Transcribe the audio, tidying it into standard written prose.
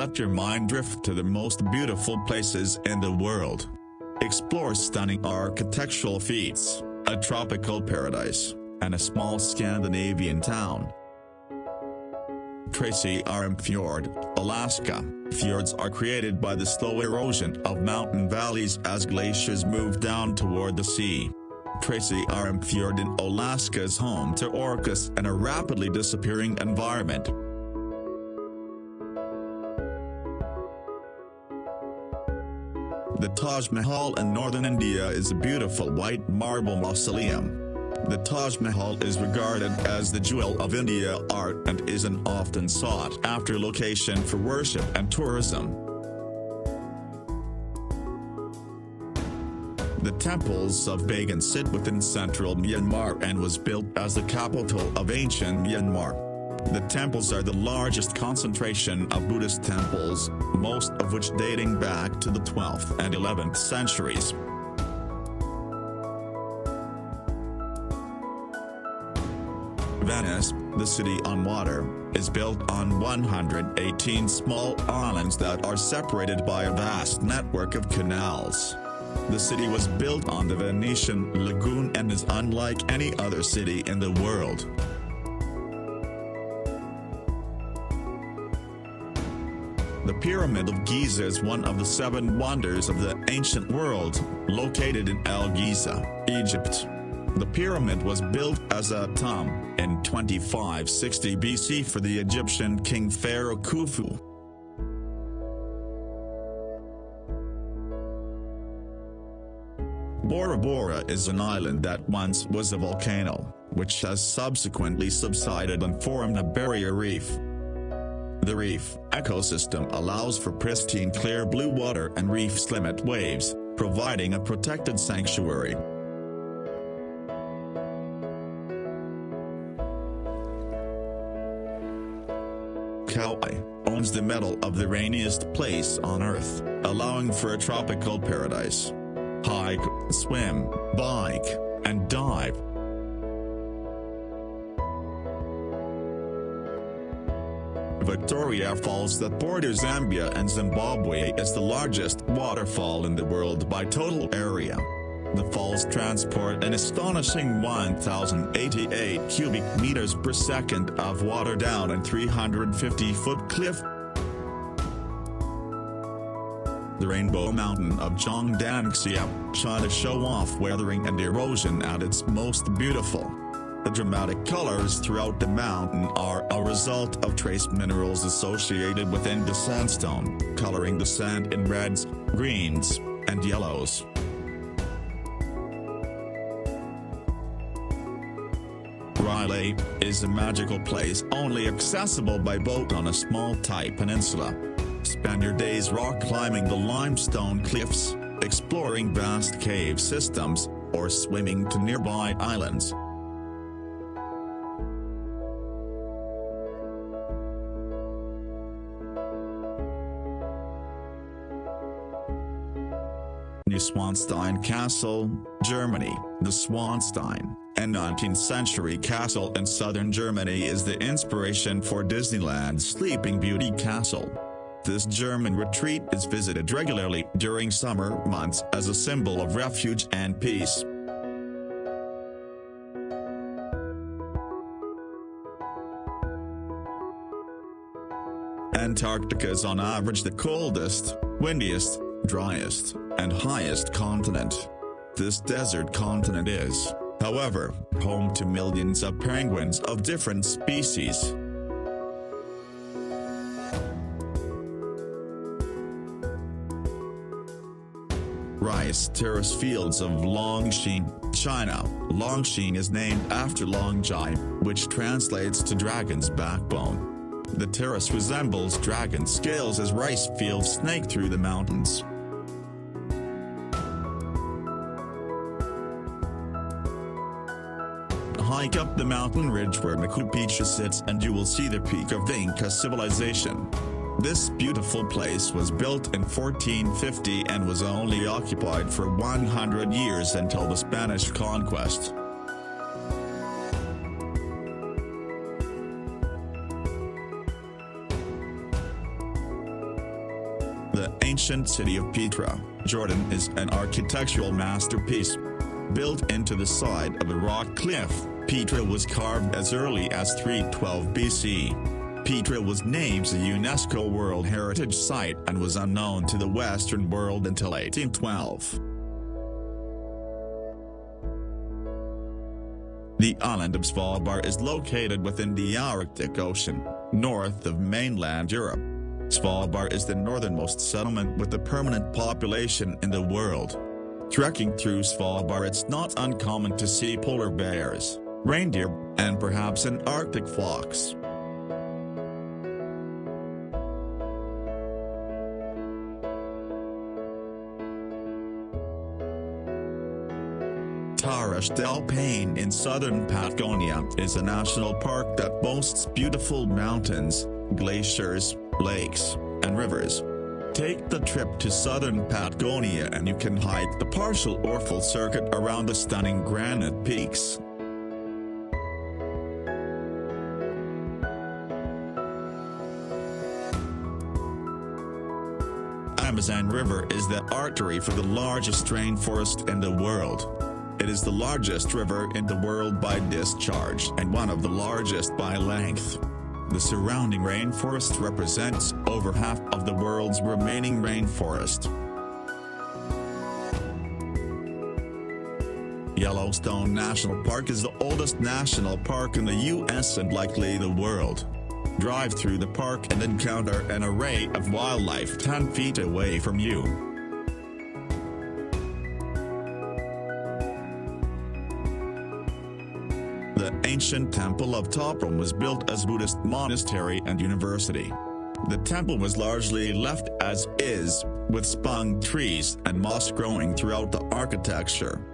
let your mind drift to the most beautiful places in the world. Explore stunning architectural feats, a tropical paradise, and a small Scandinavian town. Tracy Arm Fjord, Alaska. Fjords are created by the slow erosion of mountain valleys as glaciers move down toward the sea. Tracy Arm Fjord in Alaska is home to orcas and a rapidly disappearing environment. The Taj Mahal in northern India is a beautiful white marble mausoleum. The Taj Mahal is regarded as the jewel of India art and is an often sought-after location for worship and tourism. The temples of Bagan sit within central Myanmar and was built as the capital of ancient Myanmar. The temples are the largest concentration of Buddhist temples, most of which dating back to the 12th and 11th centuries. Venice, the city on water, is built on 118 small islands that are separated by a vast network of canals. The city was built on the Venetian lagoon and is unlike any other city in the world. The Pyramid of Giza is one of the 7 wonders of the ancient world, located in El Giza, Egypt. The pyramid was built as a tomb in 2560 BC for the Egyptian king pharaoh Khufu. Bora Bora is an island that once was a volcano, which has subsequently subsided and formed a barrier reef. The reef ecosystem allows for pristine clear blue water and reefs limit waves, providing a protected sanctuary. Kauai owns the medal of the rainiest place on Earth, allowing for a tropical paradise. Hike, swim, bike, and dive. Victoria Falls that borders Zambia and Zimbabwe is the largest waterfall in the world by total area. The falls transport an astonishing 1,088 cubic meters per second of water down a 350-foot cliff. The Rainbow Mountain of Zhongdangxia, China show off weathering and erosion at its most beautiful. The dramatic colors throughout the mountain are a result of trace minerals associated within the sandstone, coloring the sand in reds, greens, and yellows. Riley is a magical place only accessible by boat on a small tight peninsula. Spend your days rock climbing the limestone cliffs, exploring vast cave systems, or swimming to nearby islands. Neuschwanstein Castle, Germany. The Schwanstein, a 19th century castle in southern Germany, is the inspiration for Disneyland's Sleeping Beauty Castle. This German retreat is visited regularly during summer months as a symbol of refuge and peace. Antarctica is on average the coldest, windiest, driest, and highest continent. This desert continent is, however, home to millions of penguins of different species. Rice terrace fields of Longshan, China. Longshan is named after Longjai, which translates to dragon's backbone. The terrace resembles dragon scales as rice fields snake through the mountains. Hike up the mountain ridge where Machu Picchu sits and you will see the peak of Inca civilization. This beautiful place was built in 1450 and was only occupied for 100 years until the Spanish conquest. The ancient city of Petra, Jordan is an architectural masterpiece. Built into the side of a rock cliff, Petra was carved as early as 312 BC. Petra was named a UNESCO World Heritage Site and was unknown to the Western world until 1812. The island of Svalbard is located within the Arctic Ocean, north of mainland Europe. Svalbard is the northernmost settlement with a permanent population in the world. Trekking through Svalbard, it's not uncommon to see polar bears, reindeer, and perhaps an Arctic fox. Torres del Paine in southern Patagonia is a national park that boasts beautiful mountains, glaciers, lakes, and rivers. Take the trip to southern Patagonia and you can hike the partial or full circuit around the stunning granite peaks. Amazon River is the artery for the largest rainforest in the world. It is the largest river in the world by discharge and one of the largest by length. The surrounding rainforest represents over half of the world's remaining rainforest. Yellowstone National Park is the oldest national park in the U.S. and likely the world. Drive through the park and encounter an array of wildlife 10 feet away from you. The ancient temple of Toprom was built as Buddhist monastery and university. The temple was largely left as is, with spung trees and moss growing throughout the architecture.